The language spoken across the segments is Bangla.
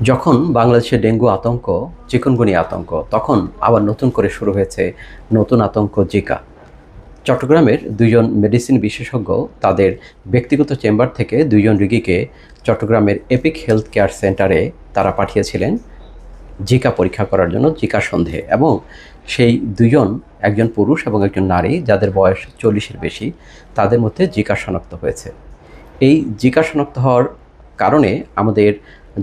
যখন বাংলাদেশে ডেঙ্গু আতঙ্ক, চিকুনগুনিয়া আতঙ্ক, তখন আবার নতুন করে শুরু হয়েছে নতুন আতঙ্ক জিকা। চট্টগ্রামের দুইজন মেডিসিন বিশেষজ্ঞ তাদের ব্যক্তিগত চেম্বার থেকে দুইজন রোগীকে চট্টগ্রামের এপিক হেলথ কেয়ার সেন্টারে তারা পাঠিয়েছিলেন জিকা পরীক্ষা করার জন্য, জিকা সন্দেহে। এবং সেই দুজন, একজন পুরুষ এবং একজন নারী, যাদের বয়স 40-এর বেশি, তাদের মধ্যে জিকা শনাক্ত হয়েছে। এই জিকা শনাক্ত হওয়ার কারণে আমাদের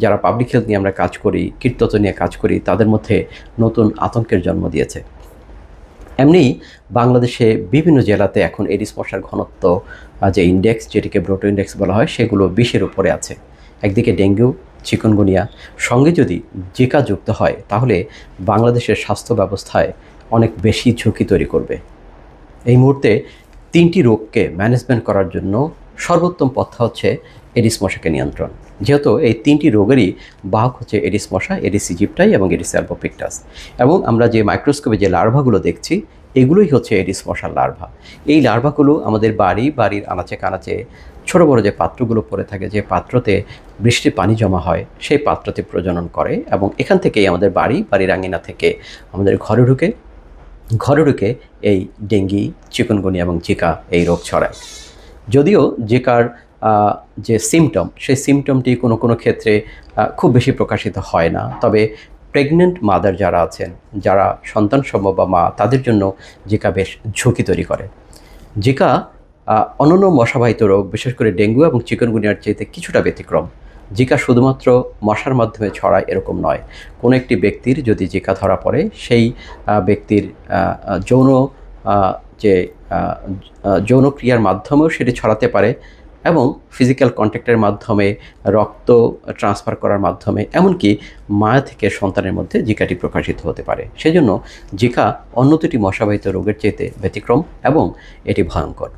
যারা পাবলিক হেলথ নিয়ে আমরা কাজ করি, কীটতত্ত্ব নিয়ে কাজ করি, তাদের মধ্যে নতুন আতঙ্কের জন্ম দিয়েছে। এমনি বাংলাদেশে বিভিন্ন জেলাতে এখন এডিস মশার ঘনত্ব, যে ইন্ডেক্স, যেটিকে ব্রোটো ইন্ডেক্স বলা হয়, সেগুলো 20-এর উপরে আছে। একদিকে ডেঙ্গু, চিকুনগুনিয়া, সঙ্গে যদি জিকা যুক্ত হয়, তাহলে বাংলাদেশের স্বাস্থ্য ব্যবস্থায় অনেক বেশি ঝুঁকি তৈরি করবে। এই মুহূর্তে 3টি রোগকে ম্যানেজমেন্ট করার জন্য সর্বোত্তম পথ হচ্ছে এডিস মশাকে নিয়ন্ত্রণ। যেহেতু এই 3টি রোগেরই বাহক হচ্ছে এডিস মশা, এডিস ইজিপ্টাই এবং এডিস অ্যালবোপিক্টাস। এবং আমরা যে মাইক্রোস্কোপে যে লার্ভাগুলো দেখছি, এগুলোই হচ্ছে এডিস মশার লার্ভা। এই লার্ভাগুলো আমাদের বাড়ির আনাচে কানাচে ছোটো বড়ো যে পাত্রগুলো পড়ে থাকে, যে পাত্রতে বৃষ্টির পানি জমা হয়, সেই পাত্রতে প্রজনন করে এবং এখান থেকেই আমাদের বাড়ির আঙিনা থেকে আমাদের ঘরে ঢুকে এই ডেঙ্গি, চিকুনগুনিয়া এবং জিকা এই রোগ ছড়ায়। যদিও জিকার যে সিমটম, সেই সিমটমটি কোনো ক্ষেত্রে খুব বেশি প্রকাশিত হয় না। তবে প্রেগনেন্ট মাদার যারা আছেন, যারা সন্তান সম্ভব বা মা, তাদের জন্য জিকা বেশ ঝুঁকি তৈরি করে। জিকা অন্যান্য মশাবাহিত রোগ, বিশেষ করে ডেঙ্গু এবং চিকুনগুনিয়ার চাইতে কিছুটা ব্যতিক্রম। জিকা শুধুমাত্র মশার মাধ্যমে ছড়ায় এরকম নয়। কোনো একটি ব্যক্তির যদি জিকা ধরা পড়ে, সেই ব্যক্তির যৌন যে যৌনক্রিয়ার মাধ্যমেও সেটি ছড়াতে পারে এবং ফিজিক্যাল কন্ট্যাক্টের মাধ্যমে, রক্ত ট্রান্সফার করার মাধ্যমে, এমনকি মা থেকে সন্তানের মধ্যে জিকাটি প্রকাশিত হতে পারে। সেজন্য জিকা অন্য দুটি মশাবাহিত রোগের চাইতে ব্যতিক্রম এবং এটি ভয়ঙ্কর।